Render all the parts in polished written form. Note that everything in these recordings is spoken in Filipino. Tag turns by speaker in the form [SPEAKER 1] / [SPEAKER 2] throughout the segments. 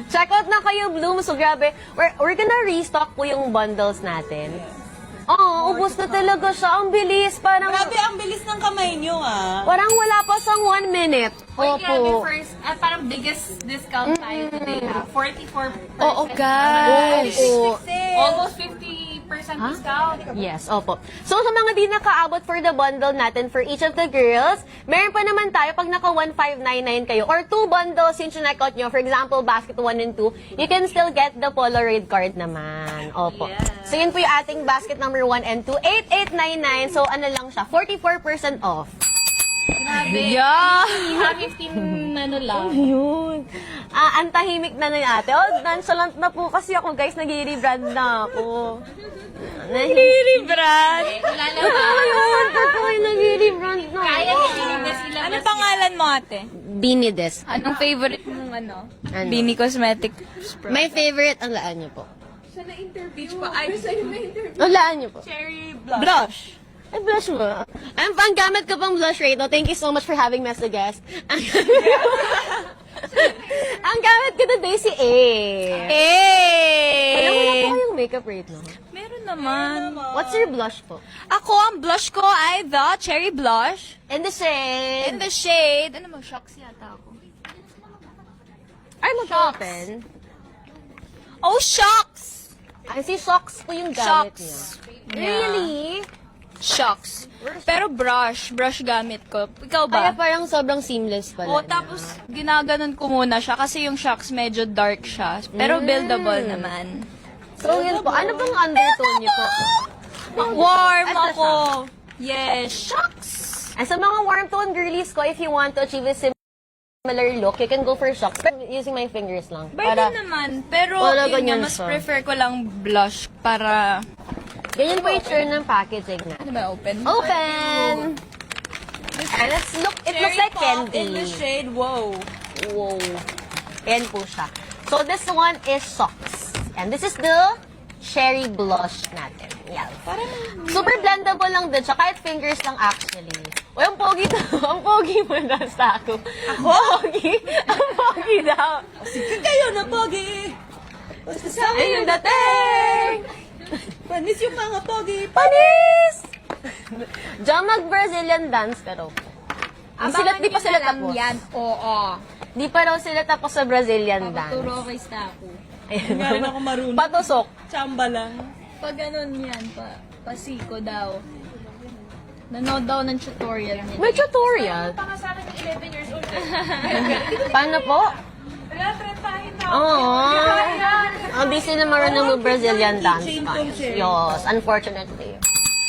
[SPEAKER 1] Check out na kayo, Bloom. So, grabe. We're gonna restock po yung bundles natin. Oo, ubos na talaga siya. Ang bilis. Parang,
[SPEAKER 2] Grabe, ang bilis ng kamay nyo, ah.
[SPEAKER 1] parang wala pa sang 1 minute.
[SPEAKER 3] Grabe, first, parang biggest discount tayo today, ha? 44%.
[SPEAKER 4] Oo, guys.
[SPEAKER 1] Oo.
[SPEAKER 3] Almost 50% discount.
[SPEAKER 1] Yes, opo. So, sa mga di nakaabot for the bundle natin for each of the girls, meron pa naman tayo pag naka 1599 kayo or 2 bundles yung check out nyo, for example, basket 1 and 2, you can still get the Polaroid card naman. Opo.
[SPEAKER 3] Yes.
[SPEAKER 1] So, yun po yung ating basket number 1 and 2, 8899. So, ano lang siya, 44% off.
[SPEAKER 3] Grabe.
[SPEAKER 4] Yeah.
[SPEAKER 3] 15 ano lang.
[SPEAKER 1] Yun. Ang tahimik na ni ate. Oh, nonchalant na po kasi ako, guys. Nag-rebrand na ako.
[SPEAKER 4] Nire-brand.
[SPEAKER 3] Wala na
[SPEAKER 1] Totoo
[SPEAKER 3] ba?
[SPEAKER 1] yun. Totoo yung nag-rebrand na
[SPEAKER 3] Kaya
[SPEAKER 1] ako.
[SPEAKER 3] hindi sila.
[SPEAKER 4] Ano pangalan mo, ate?
[SPEAKER 1] Binides.
[SPEAKER 4] Anong favorite mong ano?
[SPEAKER 1] Ano?
[SPEAKER 4] Bini Cosmetic.
[SPEAKER 1] My favorite, ang laan niyo po.
[SPEAKER 3] Beach pa. Ay,
[SPEAKER 1] Ang laan niyo po.
[SPEAKER 3] cherry blush.
[SPEAKER 4] Blush.
[SPEAKER 1] Ay, blush mo. Ang gamit ko pang blush rate. No? Thank you so much for having me as a guest. Ang gamit ko today si A. Alam mo na po
[SPEAKER 4] Eh!
[SPEAKER 1] kayong makeup rate, no?
[SPEAKER 4] Meron naman.
[SPEAKER 1] What's your blush po?
[SPEAKER 4] Ako, ang blush ko ay the Cherry Blush.
[SPEAKER 1] In the shade.
[SPEAKER 4] In the shade. Ano mo, shocks yata ako.
[SPEAKER 1] Ay, mag-open.
[SPEAKER 4] Oh, shocks!
[SPEAKER 1] Ay, si Shocks po yung gamit niya.
[SPEAKER 4] Shocks.
[SPEAKER 1] Really?
[SPEAKER 4] Shocks. Pero brush gamit ko. Ikaw
[SPEAKER 1] Kaya
[SPEAKER 4] ba?
[SPEAKER 1] parang sobrang seamless pala.
[SPEAKER 4] O, tapos ginaganon ko muna siya kasi yung shocks medyo dark siya. Pero buildable naman.
[SPEAKER 1] So, yun po. Ano bang undertone niyo po?
[SPEAKER 4] Warm
[SPEAKER 1] Ito
[SPEAKER 4] ako. Yes, shocks.
[SPEAKER 1] And sa mga warm tone girlies ko, if you want to achieve a similar look, you can go for Shocks. But using my fingers lang.
[SPEAKER 4] Pwede naman. Pero
[SPEAKER 1] Wala
[SPEAKER 4] yun
[SPEAKER 1] ganyan
[SPEAKER 4] nga, mas
[SPEAKER 1] siya.
[SPEAKER 4] prefer ko lang blush para...
[SPEAKER 1] Ganyan po yung turn ng packaging na.
[SPEAKER 4] Ano ba, open?
[SPEAKER 1] Open! And it looks like candy.
[SPEAKER 2] In the shade, wow.
[SPEAKER 1] Wow. Ayan po siya. So, this one is Shocks. And this is the cherry blush natin. Yan. Super blendable lang din siya. Kahit fingers lang actually. O, ang pogi to. Ang pogi mo na sa ako. Ako? Pogi? Ang pogi daw.
[SPEAKER 2] Sige kayo na, pogi. Basta sa amin
[SPEAKER 1] Ayun dating!
[SPEAKER 2] panis yung mga pogi.
[SPEAKER 1] Panis! Diyan mag-Brazilian dance ka raw. Di pa sila tapos.
[SPEAKER 3] Yan, oo.
[SPEAKER 1] Di pa raw sila tapos sa Brazilian dance.
[SPEAKER 3] Turo kay Staku.
[SPEAKER 2] Nga rin ako marunong.
[SPEAKER 1] Patusok.
[SPEAKER 2] Chamba lang.
[SPEAKER 3] Pag ganun yan, pasiko daw. Nanood daw ng tutorial niya.
[SPEAKER 1] May tutorial.
[SPEAKER 3] Pangasalan ng 11 years old.
[SPEAKER 1] Paano po?
[SPEAKER 3] Wala, trentahin na.
[SPEAKER 1] Oo. Ang busy na marunong mag-Brazilian dance.
[SPEAKER 2] Keychain tong cherry.
[SPEAKER 1] Yes, unfortunately.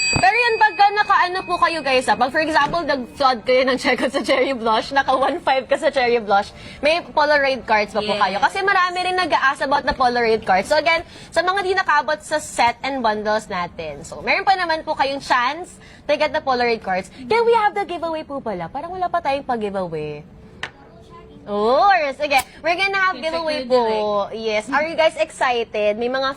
[SPEAKER 1] Pero yan, pagka naka-ano po kayo guys, pag for example, nag-flood kayo ng checkout sa Cherry Blush, naka 1.5 ka sa Cherry Blush, may Polaroid cards pa po kayo. Kasi marami rin nag-a-ask about the Polaroid cards. So again, sa mga di nakabot sa set and bundles natin. So, meron pa naman po kayong chance to get the Polaroid cards. Kaya we have the giveaway po pala. Parang wala pa tayong pag-giveaway. Oh, sige. We're gonna have giveaway po. Yes. Are you guys excited? May mga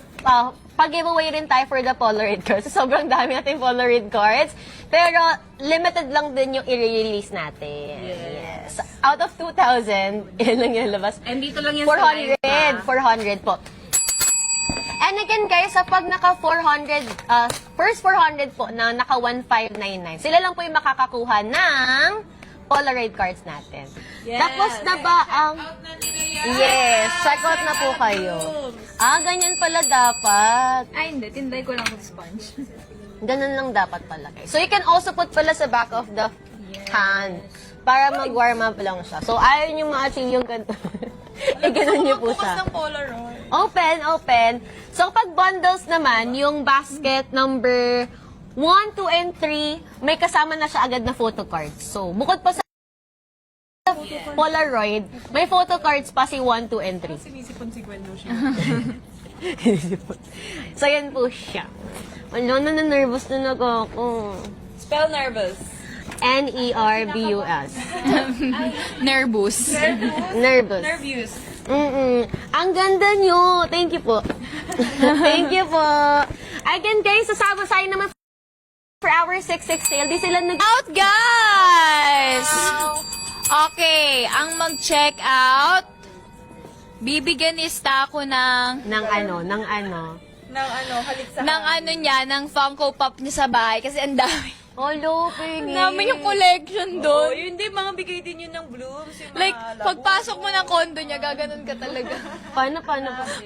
[SPEAKER 1] pag-giveaway rin tayo for the Polaroid cards. Sobrang dami natin Polaroid cards. Pero limited lang din yung i-release natin. Yes. Out of 2,000, ilan lang yung labas?
[SPEAKER 3] And dito lang yan sa live,
[SPEAKER 1] 400 po. And again guys, sa pag naka 400, first 400 po na naka 1599, sila lang po yung makakakuha ng Polaroid cards natin.
[SPEAKER 2] Yes.
[SPEAKER 1] Tapos na ba ang... Yes, check out na po kayo. Ganyan pala dapat.
[SPEAKER 3] Ay, hindi. Tinday ko lang with sponge.
[SPEAKER 1] Ganun lang dapat pala guys. So you can also put pala sa back of the hand para mag-warm up lang siya. So ayaw nyo ma-achieve yung ganito. Ganun nyo po siya.
[SPEAKER 2] Bukas ng Polaroid.
[SPEAKER 1] Open. So, pag bundles naman, yung basket number 1, 2, and 3, may kasama na siya agad na photo cards. So, bukod pa sa Polaroid, may photo cards pa si 1, 2, and 3.
[SPEAKER 2] Sinisipon si Gwen mo siya.
[SPEAKER 1] So, yan po siya. Wala na nervous na ako.
[SPEAKER 2] Spell nervous.
[SPEAKER 1] N-E-R-B-U-S.
[SPEAKER 4] Nervous.
[SPEAKER 1] Nervous.
[SPEAKER 2] Nervous.
[SPEAKER 1] Ang ganda nyo. Thank you po. Thank you po. Again, guys, sasama sa'yo naman for our 6/6 sale. Di sila
[SPEAKER 4] Out, guys! Okay, ang mag-check out Bibigyan ni Sta ako ng
[SPEAKER 1] Ng ano.
[SPEAKER 2] Ng halik sa
[SPEAKER 4] ng Funko Pop niya sa bahay kasi ang dami.
[SPEAKER 1] Hello, Pengi.
[SPEAKER 4] Namin yung collection
[SPEAKER 2] Oo,
[SPEAKER 4] doon.
[SPEAKER 2] yun din, mga bigay din yun ng blooms. Yung mga
[SPEAKER 4] Like,
[SPEAKER 2] labo.
[SPEAKER 4] pagpasok mo ng condo niya, gaganon ka talaga.
[SPEAKER 1] Paano?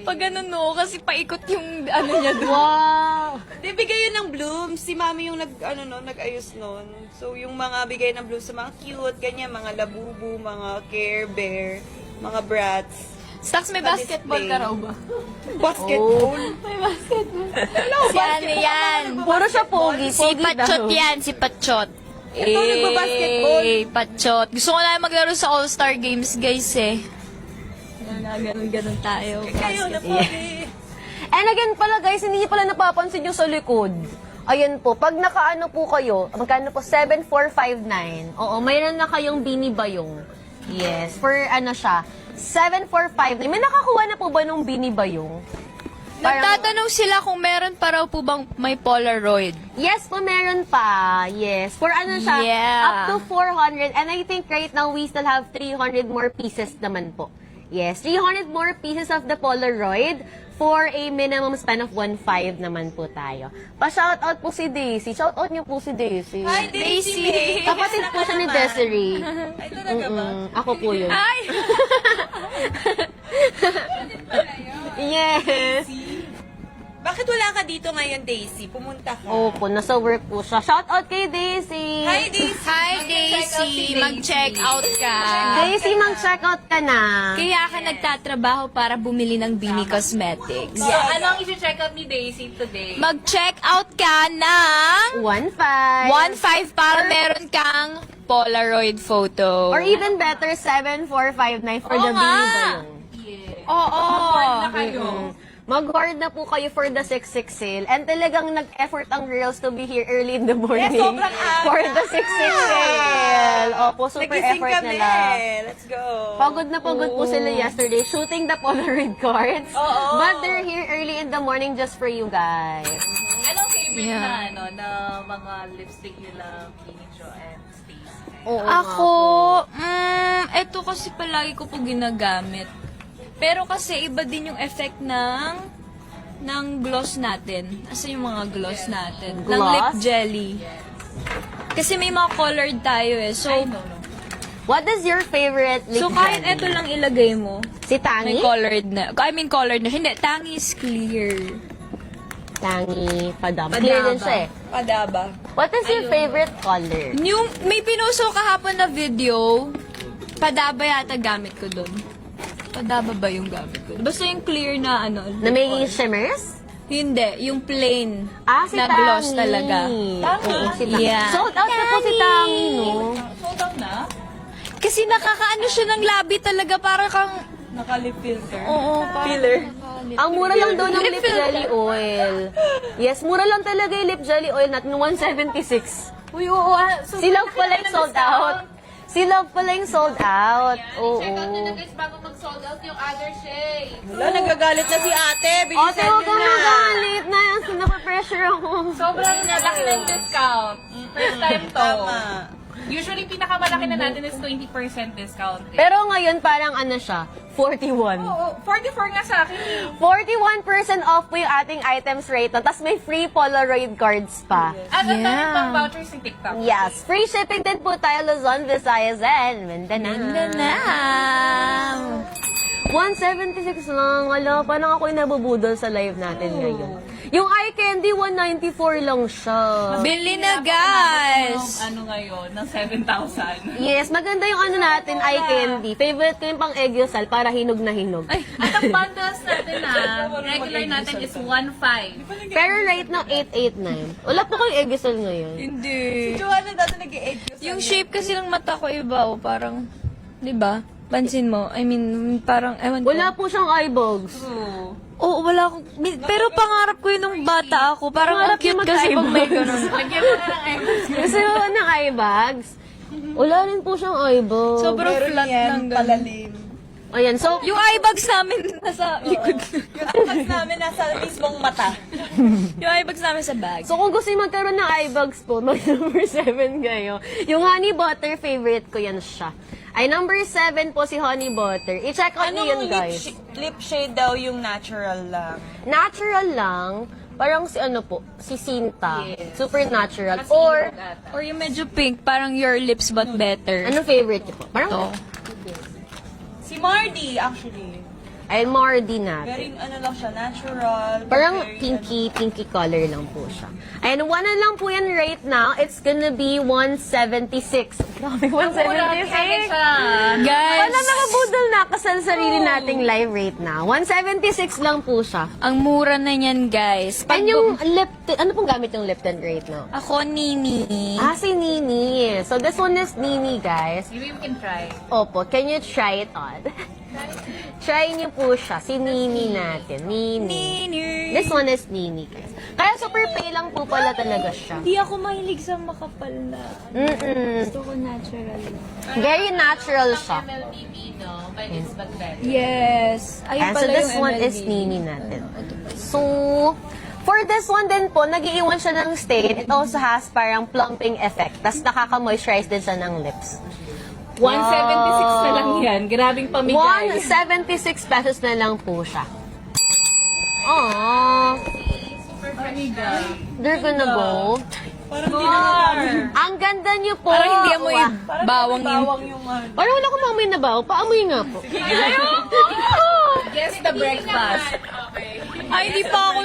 [SPEAKER 4] Pag ganun no, kasi paikot yung ano niya doon.
[SPEAKER 1] Wow!
[SPEAKER 2] Di, bigay yun ng blooms. Si mami yung nag-ayos nun. So, yung mga bigay ng blooms sa mga cute, ganyan, mga labubu, mga Care Bear, mga brats.
[SPEAKER 4] Stocks, may basketball ka raw ba?
[SPEAKER 2] Basketball.
[SPEAKER 4] May basketball. Si ano yan?
[SPEAKER 1] Puro siya pogi.
[SPEAKER 4] Si Patchot yan, si Patchot.
[SPEAKER 2] Ito, nagbabasketball.
[SPEAKER 4] Patchot. Gusto ko na maglaro sa All-Star Games, guys eh. Ganun tayo.
[SPEAKER 2] Kayo na pogi.
[SPEAKER 1] And again pala guys, hindi niyo pala napapansin yung sa likod. Ayan po, pag nakaano po kayo, magkano po? 7,459. Oo, mayroon na kayong binibayong. Yes, for ano siya, 7,459. May nakakuha na po ba nung binibayong?
[SPEAKER 4] Nagtatanong sila kung meron pa raw po bang may Polaroid.
[SPEAKER 1] Yes po, meron pa. Yes. For ano siya,
[SPEAKER 4] Yeah.
[SPEAKER 1] up to 400. And I think right now, we still have 300 more pieces naman po. Yes, 300 more pieces of the Polaroid for a minimum spend of 1.5 naman po tayo. Pa-shoutout po si Daisy. Shoutout niyo po si Daisy.
[SPEAKER 2] Hi, Daisy.
[SPEAKER 1] Kapatid po siya ni Desiree.
[SPEAKER 2] Ay, talaga ba?
[SPEAKER 1] Ako po yun.
[SPEAKER 4] Ay!
[SPEAKER 1] Yes.
[SPEAKER 2] Bakit wala ka dito ngayon, Daisy? Pumunta ka.
[SPEAKER 1] Opo, nasa work po siya. Shoutout kay Daisy.
[SPEAKER 2] Hi, Daisy.
[SPEAKER 4] Hi, Daisy! Mag-check out ka.
[SPEAKER 1] Daisy, mag-check out ka na.
[SPEAKER 4] Kaya ka nagtatrabaho para bumili ng Bini Cosmetics.
[SPEAKER 5] Ano ang isi-check out ni Daisy today?
[SPEAKER 4] Mag-check out ka ng
[SPEAKER 1] 1.5.
[SPEAKER 4] 1.5 para meron kang Polaroid photo.
[SPEAKER 1] Or even better, 7,459 for the
[SPEAKER 4] nga.
[SPEAKER 1] binibayong.
[SPEAKER 4] Oo.
[SPEAKER 5] na kayo.
[SPEAKER 1] Mag-hoard na po kayo for the 6/6 sale. And talagang nag-effort ang girls to be here early in the morning
[SPEAKER 2] sobrang aga.
[SPEAKER 1] for the 6/6 sale. Opo, super
[SPEAKER 2] Nagising
[SPEAKER 1] effort
[SPEAKER 2] kami.
[SPEAKER 1] nila.
[SPEAKER 2] Let's go.
[SPEAKER 1] Pagod na pagod po sila yesterday shooting the Polaroid cards.
[SPEAKER 2] Oo.
[SPEAKER 1] But they're here early in the morning just for you guys.
[SPEAKER 5] Anong favorite
[SPEAKER 4] Yeah.
[SPEAKER 5] na mga lipstick nila, Kinicho and Stacy?
[SPEAKER 1] Oo
[SPEAKER 4] Ako, eto kasi palagi ko po ginagamit. Pero kasi iba din yung effect ng gloss natin. Asa yung mga gloss natin? Ng
[SPEAKER 1] Gloss?
[SPEAKER 4] lip jelly. Kasi may mga colored tayo eh. So,
[SPEAKER 1] What is your favorite lip
[SPEAKER 4] kahit
[SPEAKER 1] jelly?
[SPEAKER 4] eto lang ilagay mo,
[SPEAKER 1] Si Tangi?
[SPEAKER 4] may colored na. I mean colored na. Hindi, tangi is clear.
[SPEAKER 1] Tangi, padam.
[SPEAKER 4] Padaba.
[SPEAKER 1] Clear din siya eh.
[SPEAKER 2] Padaba.
[SPEAKER 1] What is your favorite color?
[SPEAKER 4] Yung may pinuso kahapon na video, padaba yata gamit ko doon. Padaba ba yung gamit ko? Basta yung clear na ano.
[SPEAKER 1] Na may shimmers?
[SPEAKER 4] Hindi, yung plain
[SPEAKER 1] Si
[SPEAKER 4] na
[SPEAKER 1] Tangi.
[SPEAKER 4] gloss talaga.
[SPEAKER 1] Oo, si Tangi.
[SPEAKER 4] Yeah.
[SPEAKER 1] Sold out na po si Tangi, no?
[SPEAKER 5] Sold out na?
[SPEAKER 4] Kasi nakakaano siya ng labi talaga, para kang...
[SPEAKER 2] Naka-lip filter.
[SPEAKER 4] Oo,
[SPEAKER 2] Filler.
[SPEAKER 1] Ang mura lang daw ng
[SPEAKER 4] Lip
[SPEAKER 1] lip
[SPEAKER 4] filter.
[SPEAKER 1] jelly oil. Yes, mura lang talaga yung lip jelly oil natin, 176.
[SPEAKER 5] Uy, oo. So,
[SPEAKER 1] Si Love pala yung sold out. Si Love pala yung sold out. Oo.
[SPEAKER 5] check out nyo na guys bago mag-sold out yung other shade.
[SPEAKER 2] Wala, nagagalit na si ate.
[SPEAKER 1] Ate,
[SPEAKER 2] Bilisan
[SPEAKER 1] huwag
[SPEAKER 2] nyo
[SPEAKER 1] kang
[SPEAKER 2] na.
[SPEAKER 1] magalit na. Napapressure ako.
[SPEAKER 5] Sobrang laki ng discount. First time to.
[SPEAKER 2] Tama.
[SPEAKER 5] Usually, pinakamalaki na natin is 20% discount.
[SPEAKER 1] Pero ngayon, parang ano siya, 41.
[SPEAKER 5] Oo, 44 nga sa akin.
[SPEAKER 1] 41% off po yung ating items rate. Tapos may free Polaroid cards pa.
[SPEAKER 5] At ang dami
[SPEAKER 4] Yeah.
[SPEAKER 5] pang vouchers si TikTok.
[SPEAKER 1] Yes, free shipping din po tayo Luzon, Visayas, and Mindanao. 176 lang. Ala, parang ako yung nabubudol sa live natin ngayon. Yung eye candy, 194 lang siya.
[SPEAKER 4] Bili na, guys!
[SPEAKER 5] Ano ngayon, ng 7,000.
[SPEAKER 1] Yes, maganda yung ano natin, eye candy. Favorite ko yung pang Eggyosal para hinog na hinog.
[SPEAKER 5] At ang bundles natin regular natin is 1,500.
[SPEAKER 1] Pero right now, 889. Wala po kayong Eggyosal ngayon.
[SPEAKER 4] Hindi.
[SPEAKER 2] Joanna dati nag-i-egg
[SPEAKER 4] Yung shape kasi ng mata ko iba, oh, parang, di ba? Pansin mo? I mean, parang, ewan ko.
[SPEAKER 1] Wala po siyang eyebags.
[SPEAKER 4] Oo, wala akong, pero pangarap ko yun nung bata ako. Parang ang
[SPEAKER 1] Pangarap niya
[SPEAKER 4] cute kasi pag may
[SPEAKER 1] mag-eyebags.
[SPEAKER 4] ganun.
[SPEAKER 5] Lagyan mo na ng eggs.
[SPEAKER 1] Gusto mo ng eyebags? Wala rin po siyang eyebags.
[SPEAKER 4] Sobrang
[SPEAKER 2] Meron
[SPEAKER 4] flat
[SPEAKER 2] yan,
[SPEAKER 4] lang ganun.
[SPEAKER 2] palalim.
[SPEAKER 1] Ayan, so,
[SPEAKER 4] Yung eye bags namin nasa likod.
[SPEAKER 2] Yung apas namin nasa mismong mata.
[SPEAKER 4] Yung eye bags namin sa bag.
[SPEAKER 1] so kung gusto niyo magkaroon ng eye bags po, mag number 7 kayo. Yung honey butter, favorite ko yan siya. Ay, number 7 po si honey butter. I-check out niyo yan, guys.
[SPEAKER 2] Lip shade daw yung natural lang?
[SPEAKER 1] Natural lang. Parang si ano po, si Sinta.
[SPEAKER 2] Yes.
[SPEAKER 1] Super natural.
[SPEAKER 4] Or yung medyo pink, parang your lips but better.
[SPEAKER 1] Anong favorite niyo po? Parang,
[SPEAKER 4] To.
[SPEAKER 2] Si Mardy, actually.
[SPEAKER 1] ay, Mardy natin.
[SPEAKER 2] Very, ano lang siya, natural.
[SPEAKER 1] Parang
[SPEAKER 2] very,
[SPEAKER 1] pinky color lang po siya. And one na lang po yan right now. It's gonna be 176. Grabe, 176.
[SPEAKER 4] Guys,
[SPEAKER 1] Wala nakabudol na kasal sarili nating live rate na. 176 lang po siya.
[SPEAKER 4] ang mura na niyan, guys.
[SPEAKER 1] And yung lip tint, ano pong gamit yung lip tint right now?
[SPEAKER 4] Ako, Nini.
[SPEAKER 1] Ah, si Nini. So this one is Nini, guys.
[SPEAKER 5] Maybe we can try.
[SPEAKER 1] Opo, can you try it on? Try niyo po siya. Si Nini natin. Nini.
[SPEAKER 4] Nini.
[SPEAKER 1] This one is Nini, guys. Kaya super pale lang po pala talaga siya.
[SPEAKER 4] Hindi ako mahilig sa makapal na. Gusto ko natural lang.
[SPEAKER 1] Very natural siya.
[SPEAKER 5] MLBB, no? But it's but better.
[SPEAKER 4] Yes. Ayun
[SPEAKER 1] And so
[SPEAKER 4] pala
[SPEAKER 1] this
[SPEAKER 4] yung
[SPEAKER 1] one
[SPEAKER 4] MLB.
[SPEAKER 1] is Nini natin. So, for this one din po, nag-iiwan siya ng stain. It also has parang plumping effect. Tapos nakaka-moisturize din siya ng lips.
[SPEAKER 5] 176 na lang yan. Grabing pamigay.
[SPEAKER 1] 176 pesos na lang po siya. Aww.
[SPEAKER 5] Pamigay.
[SPEAKER 1] They're gonna go.
[SPEAKER 2] Parang di na
[SPEAKER 1] Ang ganda niyo po.
[SPEAKER 4] Parang hindi amoy
[SPEAKER 1] Wow.
[SPEAKER 4] bawang yung...
[SPEAKER 2] bawang yung ano.
[SPEAKER 1] Parang wala akong maamoy na baw. Paamoy nga po.
[SPEAKER 5] Guess the breakfast.
[SPEAKER 4] Ay, hindi pa ako...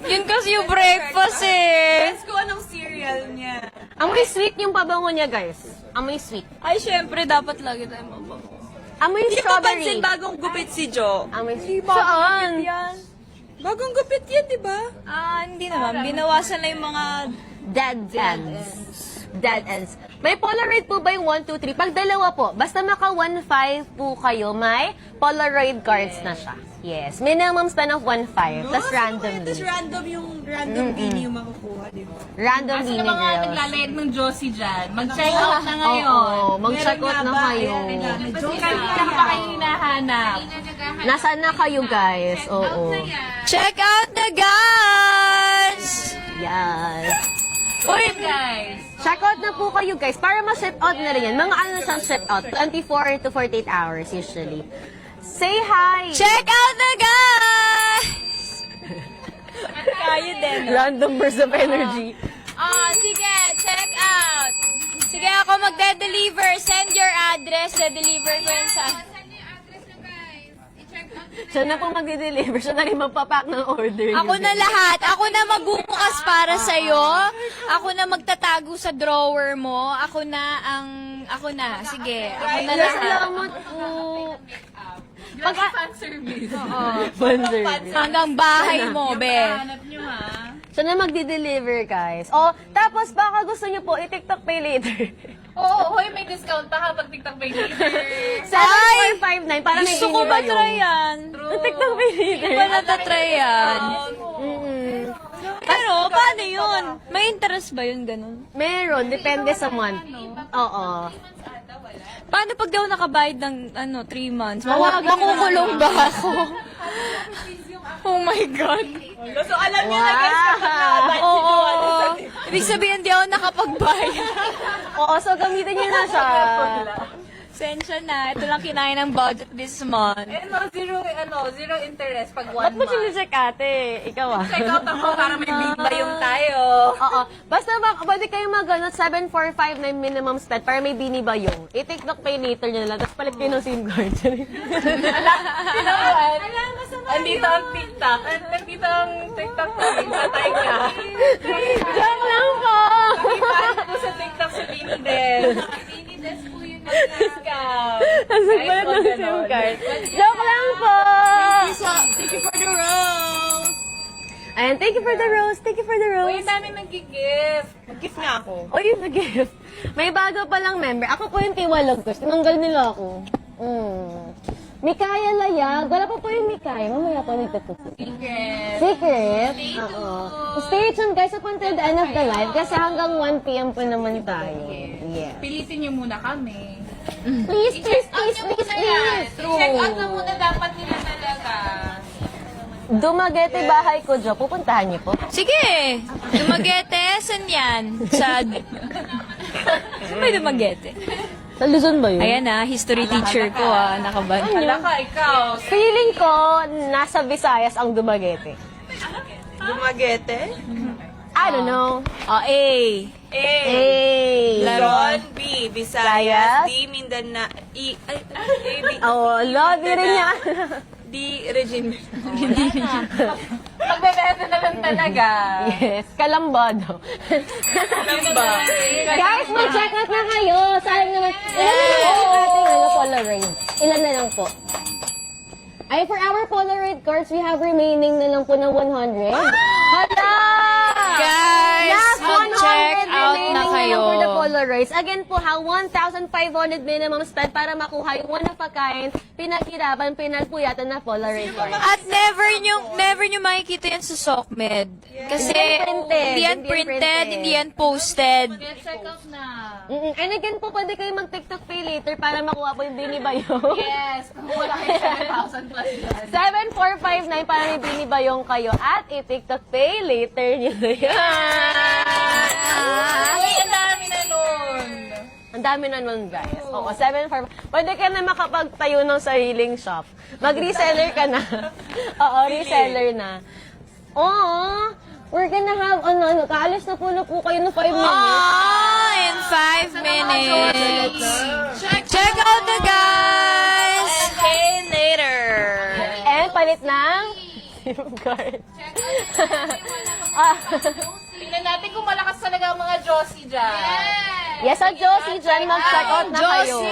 [SPEAKER 4] Yun kasi yung breakfast eh.
[SPEAKER 2] Guess ko anong cereal niya.
[SPEAKER 1] Amoy sweet yung pabango niya, guys. Amoy sweet.
[SPEAKER 4] Ay, syempre, dapat lagi tayo mabango.
[SPEAKER 1] Amoy
[SPEAKER 2] Hindi ko
[SPEAKER 1] strawberry.
[SPEAKER 2] pansin bagong gupit si Jo.
[SPEAKER 1] Amoy saan?
[SPEAKER 4] Yan.
[SPEAKER 2] Bagong gupit yan, di ba?
[SPEAKER 4] Ah, hindi naman. Binawasan na yung mga...
[SPEAKER 1] Dead ends. Dead ends. May Polaroid po ba yung 1, 2, 3? Pag dalawa po, basta maka 1.5 po kayo, may Polaroid cards na siya. Yes. Minimum spend of 1.5. Tapos randomly.
[SPEAKER 2] Tapos random yung random bini yung makukuha, di ba?
[SPEAKER 1] Random
[SPEAKER 5] Asa
[SPEAKER 1] mini
[SPEAKER 5] na mga
[SPEAKER 1] girls.
[SPEAKER 5] naglalayag ng Josie dyan? Mag-check out na ngayon.
[SPEAKER 1] Oo, mag-check out na kayo.
[SPEAKER 5] Kasi kanina pa kayo hinahanap.
[SPEAKER 1] Nasaan na kayo, guys? Oo.
[SPEAKER 4] Check out the guys!
[SPEAKER 1] Yes.
[SPEAKER 5] Uy, guys.
[SPEAKER 1] Check out na po kayo, guys. Para ma-ship out na rin yan. Mga ano siyang ship out? 24 to 48 hours usually. Say hi!
[SPEAKER 4] Check out the guys! Kayo din.
[SPEAKER 1] Random burst of energy.
[SPEAKER 4] Sige, check out. Sige, ako magde-deliver. Send your address. De-deliver ko yun sa...
[SPEAKER 1] Siya na po magde-deliver. Siya na rin magpapack ng order.
[SPEAKER 4] Ako
[SPEAKER 1] niyo,
[SPEAKER 4] na
[SPEAKER 1] guys.
[SPEAKER 4] lahat. Ako na magbubukas para sa'yo. Ako na magtatago sa drawer mo. Ako na. Sige, ako na lahat.
[SPEAKER 1] Salamat po.
[SPEAKER 5] Fan service.
[SPEAKER 1] Fun service.
[SPEAKER 4] Hanggang bahay mo, be.
[SPEAKER 5] Hanap nyo, ha?
[SPEAKER 1] Siya na magde-deliver, guys. Oh, tapos baka gusto niyo po i-TikTok pay later.
[SPEAKER 5] Oo, hoy, may discount pa kapag TikTok pay later.
[SPEAKER 1] 7459 para may
[SPEAKER 4] Gusto ko
[SPEAKER 1] ba
[SPEAKER 4] matry yan.
[SPEAKER 1] TikTok pay later.
[SPEAKER 4] Ba natatry yan?
[SPEAKER 1] Mm-mm.
[SPEAKER 4] Pero, paano yun? May interest ba yun, ganun?
[SPEAKER 1] Meron, depende sa month. Oo.
[SPEAKER 4] Paano pag daw nakabayad ng 3 months?
[SPEAKER 1] Mawagan
[SPEAKER 4] Makukulong ba ako? Oh my God.
[SPEAKER 2] So, alam niyo na guys kapag nakabay si
[SPEAKER 4] Oo.
[SPEAKER 2] Jo. ano sa
[SPEAKER 4] Ibig sabihin, di ako nakapagbayad.
[SPEAKER 1] Oo, so gamitin niyo na siya.
[SPEAKER 4] Sensya na. Ito lang kinain ng budget this month.
[SPEAKER 5] Zero interest pag
[SPEAKER 1] Ba't
[SPEAKER 5] 1
[SPEAKER 1] mo
[SPEAKER 5] month.
[SPEAKER 1] sinicheck, ate? Ikaw ah.
[SPEAKER 5] Check out ako para may big
[SPEAKER 2] Iba yung tayo.
[SPEAKER 1] Oo. Basta pwede kayo mag 7459 minimum spend para may binibayong. I-TikTok pay later nyo na lang. Tapos palit kayo ng SIM card.
[SPEAKER 5] Andito ang TikTok. Andito ang TikTok page sa Taika.
[SPEAKER 1] Joke lang po!
[SPEAKER 5] Ipahan po sa TikTok sa Binides. Binides po yung discount.
[SPEAKER 1] Nasag palit ng SIM card. Joke lang po!
[SPEAKER 2] Thank you for the rose.
[SPEAKER 1] Ayan, thank you for the rose. Thank you for the
[SPEAKER 5] Uy,
[SPEAKER 1] rose.
[SPEAKER 5] ang dami nag-gift.
[SPEAKER 2] Mag-gift nga ako.
[SPEAKER 1] O, yung nag-gift. May bago palang member. Ako po yung tiwalag ko. Tinanggal nila ako. Mikaya Layag. Wala pa po yung Mikaya. Mamaya po nagtatusin. Secret? Oo. Stay tuned guys up until the end of the live kasi hanggang 1 p.m. po naman tayo. Yeah.
[SPEAKER 5] Pilitin niyo muna kami.
[SPEAKER 1] Please, please, please, please, please.
[SPEAKER 5] Check out na muna dapat nila talaga.
[SPEAKER 1] Dumaguete bahay ko, Jo. Pupuntahan niyo po.
[SPEAKER 4] Sige! Dumaguete, saan yan? Sa... Saan may Dumaguete?
[SPEAKER 1] Sa Luzon ba yun?
[SPEAKER 4] Ayan history teacher ko nakaban.
[SPEAKER 5] Hala ka, ikaw.
[SPEAKER 1] Feeling ko, nasa Visayas ang Dumaguete.
[SPEAKER 2] Dumaguete?
[SPEAKER 1] I don't know.
[SPEAKER 4] A.
[SPEAKER 1] Hey!
[SPEAKER 2] Luzon, B.
[SPEAKER 1] Visayas.
[SPEAKER 2] Visayas. D. Mindanao. E. Ay, A, B.
[SPEAKER 1] Oh, lobby rin niya.
[SPEAKER 2] D. Regine.
[SPEAKER 5] Magbebenta na lang talaga.
[SPEAKER 1] Yes, kalambado. Guys, mag-check out na kayo. Sayang naman. Ilan na lang po ang ating Polaroid? Ilan na lang po? Ay, for our Polaroid cards, we have remaining na lang po na 100. Hala!
[SPEAKER 4] Guys,
[SPEAKER 1] Last 100
[SPEAKER 4] mag-check out
[SPEAKER 1] remaining
[SPEAKER 4] na kayo.
[SPEAKER 1] lang for the Polaroids. Again po ha, 1,500 minimum spend para makuha yung one of a kind, pinaghirapan, pinagpuyatan na Polaroid card.
[SPEAKER 4] At never nyo makikita yan sa SOCMED. Kasi
[SPEAKER 1] Hindi yan
[SPEAKER 4] hindi yan
[SPEAKER 1] printed.
[SPEAKER 4] printed, hindi yan posted.
[SPEAKER 5] Check out na.
[SPEAKER 1] And again po, pwede kayo mag-TikTok pay later para makuha po yung binibayo.
[SPEAKER 5] Yes. Wala kayo 7,000 plus yan.
[SPEAKER 1] 7459 para may binibayong kayo at i-TikTok pay later nyo na yan.
[SPEAKER 5] Ay, ang dami na nun.
[SPEAKER 1] Ang dami na nun, guys. Oo, 745. Pwede ka na makapagtayo ng sariling shop. Mag-reseller ka na. Oo, reseller na. Oo, we're gonna have, kaalis na po kayo ng 5 minutes.
[SPEAKER 4] In 5 minutes. Check out the guys.
[SPEAKER 2] Okay, later.
[SPEAKER 1] And palit ng SIM card.
[SPEAKER 5] Tingnan natin kung malakas talaga ang mga Josie dyan.
[SPEAKER 1] Yes, at Josie dyan, mag-check out na kayo.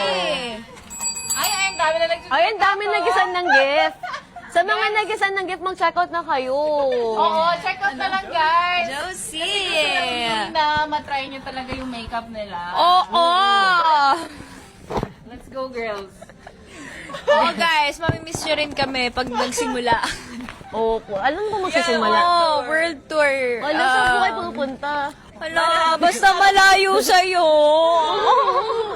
[SPEAKER 5] Ay, ang dami na
[SPEAKER 1] Ay, ang dami nagisan ng gift. Sa mga nagisan ng gift, mag-check out na kayo.
[SPEAKER 5] Oo, check out na lang, guys.
[SPEAKER 4] Josie.
[SPEAKER 5] Na matry nyo talaga yung makeup nila.
[SPEAKER 4] Oo.
[SPEAKER 5] Let's go, girls.
[SPEAKER 4] Oo guys, mamimiss nyo rin kami pag nagsimula.
[SPEAKER 1] Opo. Alam mo magsisimula?
[SPEAKER 4] Oo, world tour.
[SPEAKER 1] Wala, saan po kayo pupunta?
[SPEAKER 4] Hala, basta malayo sa'yo.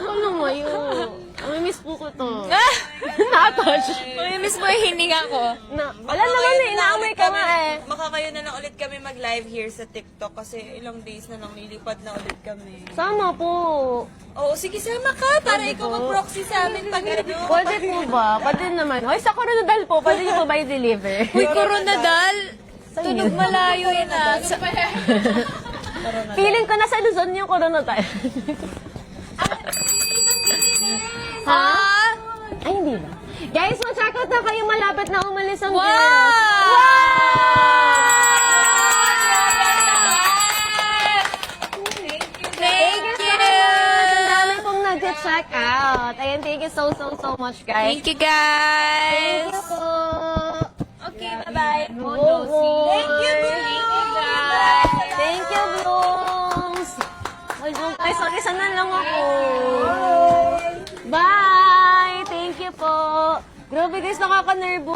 [SPEAKER 1] Ano mo yun? Mamimiss po ko to.
[SPEAKER 4] Ah!
[SPEAKER 1] Natouch.
[SPEAKER 4] Mamimiss mo yung hininga ko.
[SPEAKER 1] Wala naman eh, inaamay ka nga eh.
[SPEAKER 2] Makakayo na lang ulit kami mag-live here sa TikTok kasi ilang days na nang lilipad na ulit kami.
[SPEAKER 1] Sama po.
[SPEAKER 2] Oo, sige, sama ka para ikaw mag-proxy sa amin pag ano.
[SPEAKER 1] Pwede po ba? Pwede naman. Hoy, sa Coronadal po, pwede niyo po ba i-deliver?
[SPEAKER 4] Uy, Coronadal. Tunog malayo yun
[SPEAKER 1] Feeling ko nasa Luzon yung Coronadal. Ha? Ay, hindi ba? Guys, mag-check out na kayo. Malapit na umalis ang girls.
[SPEAKER 4] Thank you.
[SPEAKER 1] Ang dami pong nag-check out. Ayan, thank you so much, guys.
[SPEAKER 4] Thank you guys.
[SPEAKER 1] Thank you po.
[SPEAKER 4] Okay, bye-bye.
[SPEAKER 1] Thank you,
[SPEAKER 5] guys.
[SPEAKER 1] Thank you, Blooms. Ay, sorry, sana lang ako. Bye! Thank you po. Grabe guys, nakaka-nervo.